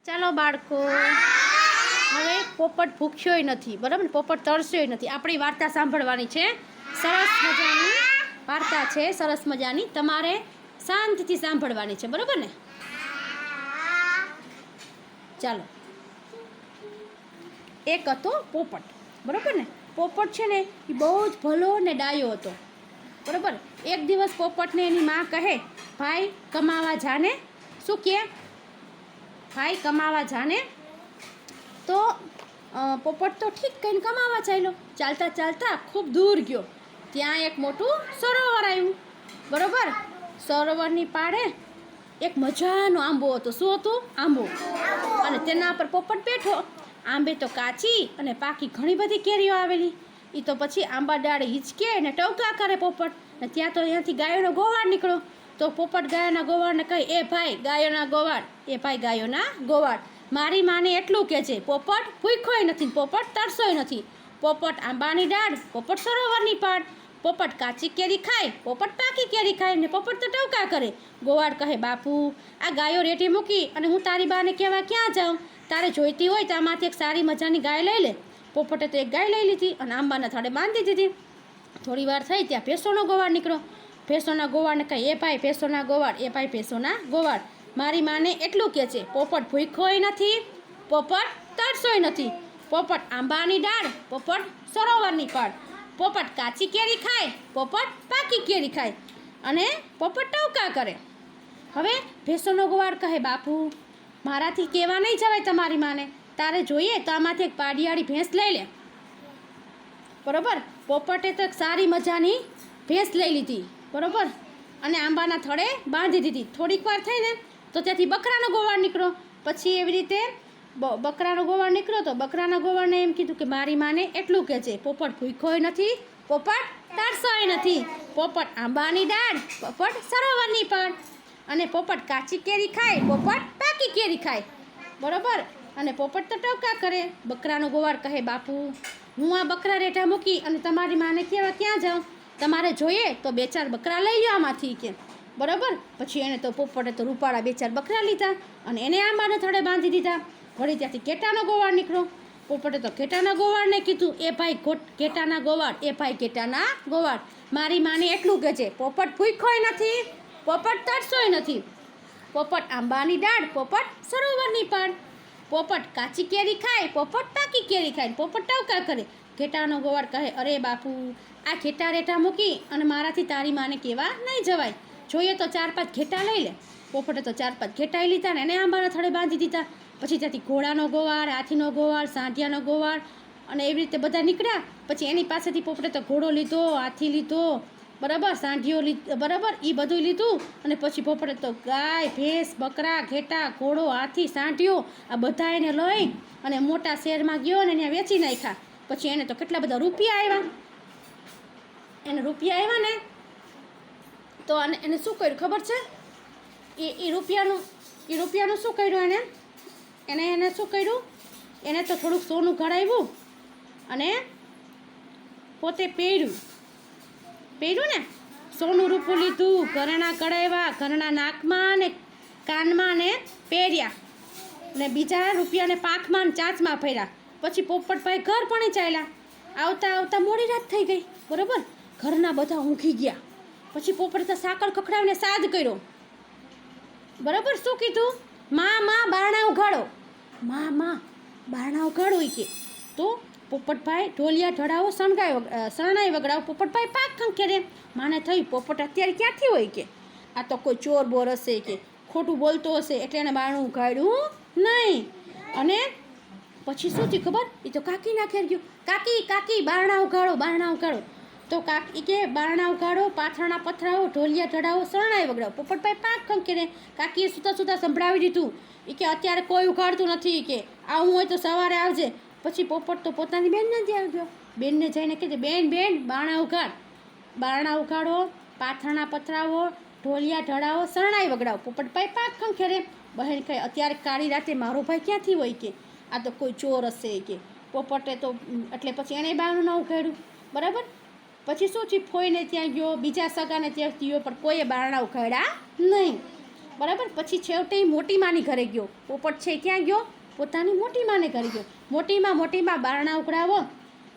ચાલો બાળકો, હવે પોપટ ભૂખ્યોય નથી, બરાબર? પોપટ તરસ્યોય નથી. આપણી વાર્તા સાંભળવાની છે. સરસ મજાની વાર્તા છે, સરસ મજાની. તમારે શાંતિથી સાંભળવાની છે, બરાબર ને? ચાલો. એક હતો પોપટ, બરાબર ને? પોપટ છે ને એ બહુ જ ભલો ને ડાયો હતો, બરાબર? એક દિવસ પોપટને એની માં કહે, ભાઈ કમાવા જાને. શું કહે? ભાઈ કમાવા જાને. તો પોપટ તો ઠીક કહીને કમાવા ચાલ્યો. ચાલતા ચાલતા ખૂબ દૂર ગયો. ત્યાં એક મોટું સરોવર આવ્યું, બરાબર? સરોવરની પાળે એક મજાનો આંબો હતો. શું હતું? આંબો. અને તેના પર પોપટ બેઠો. આંબે તો કાચી અને પાકી ઘણી બધી કેરીઓ આવેલી. એ તો પછી આંબા ડાળે હિંચકે ને ટવકા કરે પોપટ. ને ત્યાં તો અહીંયાથી ગાયોનો ગોવાળ નીકળ્યો. તો પોપટ ગાયોના ગોવાળને કહે, એ ભાઈ ગાયોના ગોવાળ, એ ભાઈ ગાયોના ગોવાળ, મારી માને એટલું કહે છે, પોપટ ભૂખ્યોય નથી, પોપટ તરસોય નથી. પોપટ આંબાની ડાળ, પોપટ સરોવરની પાળ. પોપટ કાચી કેરી ખાય, પોપટ પાકી કેરી ખાય. ને પોપટ તો ટવકા કરે. ગોવાળ કહે, બાપુ આ ગાયો રેટી મૂકી અને હું તારી બાને કહેવા ક્યાં જાઉં? તારે જોઈતી હોય તો આમાંથી એક સારી મજાની ગાય લઈ લે. પોપટે તો એક ગાય લઈ લીધી અને આંબાના થાળે બાંધી દીધી. થોડી વાર થઈ ત્યાં ભેંસોનો ગોવાળ નીકળ્યો. ભેંસોના ગોવાળને કહે, એ ભાઈ ભેંસોના ગોવાળ, એ ભાઈ ભેંસોના ગોવાળ, મારી માને એટલું કહે છે, પોપટ ભૂખ્યોય નથી, પોપટ તરસોય નથી. પોપટ આંબાની ડાળ, પોપટ સરોવરની પાળ. પોપટ કાચી કેરી ખાય, પોપટ પાકી કેરી ખાય. અને પોપટ ટવકા કરે. હવે ભેંસોનો ગોવાળ કહે, બાપુ મારાથી કહેવા નહીં જવાય તમારી માને. તારે જોઈએ તો આમાંથી એક પાડિયાળી ભેંસ લઈ લે. બરાબર? પોપટે તો એક સારી મજાની ભેંસ લઈ લીધી, બરાબર? અને આંબાના થડે બાંધી દીધી. થોડીક વાર થઈને તો ત્યાંથી બકરાનો ગોવાળ નીકળ્યો. પછી એવી રીતે બકરાનો ગોવાળ નીકળ્યો તો બકરાના ગોવાળને એમ કીધું કે મારી માને એટલું કહે છે, પોપટ ભૂખ્યોય નથી, પોપટ તરસોય નથી. પોપટ આંબાની ડાળ, પોપટ સરોવરની પાળ. અને પોપટ કાચી કેરી ખાય, પોપટ પાકી કેરી ખાય, બરાબર? અને પોપટ તો ટવકા કરે. બકરાનો ગોવાળ કહે, બાપુ હું આ બકરા રેઠા મૂકી અને તમારી માને કહેવા ક્યાં જાઉં? તમારે જોઈએ તો બે ચાર બકરા લઈ લો આમાંથી, કે બરાબર? પછી એને તો પોપટે તો રૂપાળા બે ચાર બકરા લીધા અને એને આંબાને થડે બાંધી દીધા. વળી ત્યાંથી ઘેટાનો ગોવાળ નીકળ્યો. પોપટે તો ઘેટાના ગોવાળને કીધું, એ ભાઈ ઘેટાના ગોવાળ, એ ભાઈ ઘેટાના ગોવાળ, મારી માને એટલું કહે છે, પોપટ ભૂખ્યોય નથી, પોપટ તરસોય નથી. પોપટ આંબાની ડાળ, પોપટ સરોવરની પાળ. પોપટ કાચી કેરી ખાય, પોપટ પાકી કેરી ખાય. પોપટ ટવકા કરે. ઘેટાનો ગોવાળ કહે, અરે બાપુ આ ઘેટા રેટા મૂકી અને મારાથી તારી માને કહેવા નહીં જવાય. જોઈએ તો ચાર પાંચ ઘેટા લઈ લે. પોપટે તો ચાર પાંચ ઘેટાઈ લીધા ને એને આંબાના થડે બાંધી દીધા. પછી ત્યાંથી ઘોડાનો ગોવાળ, હાથીનો ગોવાળ, સાંઢિયાનો ગોવાળ અને એવી રીતે બધા નીકળ્યા. પછી એની પાસેથી પોપટે તો ઘોડો લીધો, હાથી લીધો, બરાબર? સાંઢિયો લીધો, બરાબર? એ બધું લીધું. અને પછી પોપટે તો ગાય, ભેંસ, બકરા, ઘેટા, ઘોડો, હાથી, સાંઢિયો આ બધા એને લઈ અને મોટા શહેરમાં ગયો ને ત્યાં વેચી નાખ્યા. પછી એને તો કેટલા બધા રૂપિયા આવ્યા. એને રૂપિયા આવ્યા ને તો એને શું કર્યું ખબર છે? એ રૂપિયાનું શું કર્યું એને શું કર્યું? એને તો થોડુંક સોનું ઘડાવ્યું અને પોતે પહેર્યું ને, સોનું રૂપું લીધું, ઘરેણા કઢાવ્યા, ઘરેણા નાકમાં ને કાનમાં ને પહેર્યા ને બીજા રૂપિયાને પાંખમાં ને ચાંચમાં ફર્યા. પછી પોપટભાઈ ઘર પણ ચાલ્યા. આવતા આવતા મોડી રાત થઈ ગઈ, બરાબર? ઘરના બધા ઊંઘી ગયા. પછી પોપટે સાકર ખખડાવીને સાજ કર્યો, બરાબર? શું કીધું? માં બારણા ઉઘાડો, માં બારણા ઉઘાડો. કે તો પોપટભાઈ ઢોલિયા ઢળાવો, શરણાઈ વગડાવો. પોપટભાઈ પાક ખંખેરે. માને થયું પોપટ અત્યારે ક્યાંથી હોય? કે આ તો કોઈ ચોર બોર હશે, કે ખોટું બોલતો હશે એટલે એને બારણું ઉઘાડ્યું નહીં. અને પછી શું થયું ખબર? એ તો કાકીના ઘેર ગયો. કાકી બારણા ઉઘાડો. તો કાકી કે બારણા ઉઘાડો, પાથરણા પથરાવો, ઢોલિયા ઢળાવો, શરણાઈ વગડાવો. પોપટભાઈ પાંખ ખંખેરે. કાકીએ સુતા સંભળાવી દીધું. એ કે અત્યારે કોઈ ઉઘાડતું નથી, કે આવું હોય તો સવારે આવજે. પછી પોપટ તો પોતાની બેનને ત્યાં ગયો. બેનને જઈને કીધું, બેન બારણા ઉઘાડો, પાથરણા પથરાવો, ઢોલિયા ઢળાવો, શરણાઈ વગડાવો. પોપટભાઈ પાંખ ખંખેરે. બહેન કહે, અત્યારે કાળી રાતે મારો ભાઈ ક્યાંથી હોય? કે આ તો કોઈ ચોર હશે. કે પોપટે તો એટલે પછી એને બારણું ન ઉઘાડ્યું, બરાબર? પછી શું છે, ફોઈને ત્યાં ગયો, બીજા સગાને ત્યાં ગયો, પણ કોઈએ બારણા ઉઘાડ્યા નહીં. બરાબર. પછી છેવટે એ મોટી માની ઘરે ગયો. પોપટ છે ક્યાં ગયો? પોતાની મોટી માને ઘરે ગયો. મોટીમાં બારણા ઉઘડાવો,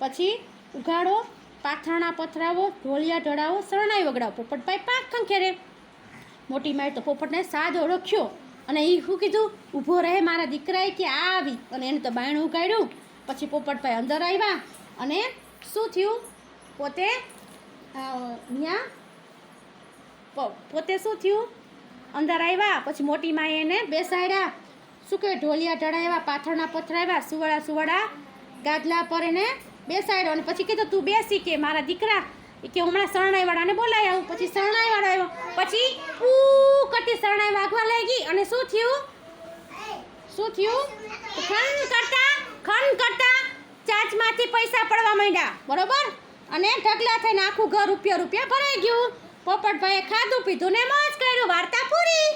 પછી ઉઘાડો, પાથરણા પથરાવો, ઢોલિયા ઢળાવો, શરણાઈ વગડાવો. પોપટભાઈ પાંખ ખંખેરે. મોટી માએ તો પોપટને સાદ ઓળખ્યો અને એ શું કીધું? ઊભો રહે મારા દીકરાએ કે આ આવી. અને એને તો બાયણું ઉગાડ્યું. પછી પોપટભાઈ અંદર આવ્યા અને શું થયું? પોતે શું થયું? અંદર આવ્યા. પછી મોટી માએ એને બેસાડ્યા. શું કહે? ઢોલિયા ઢળાવ્યા, પાથરણા પથરાવ્યા, સુવડા ગાદલા પર એને બેસાડ્યો. અને પછી કીધું તું બેસી કે મારા દીકરા કે હમણાં શરણાઈવાળાને બોલાવી આવું. પછી શરણાઈવાળો આવ્યો. પછી કટી શરણાઈ વાગવા લાગી. અને શું થયું? ખન કરતા ચાંચમાંથી પૈસા પડવા માંડ્યા. બરોબર. અને ઢગલા થઈને આખું ઘર રૂપિયા ભરાઈ ગયું. પોપટભાઈએ ખાધું પીધું ને મોજ કર્યું. વાર્તા પૂરી.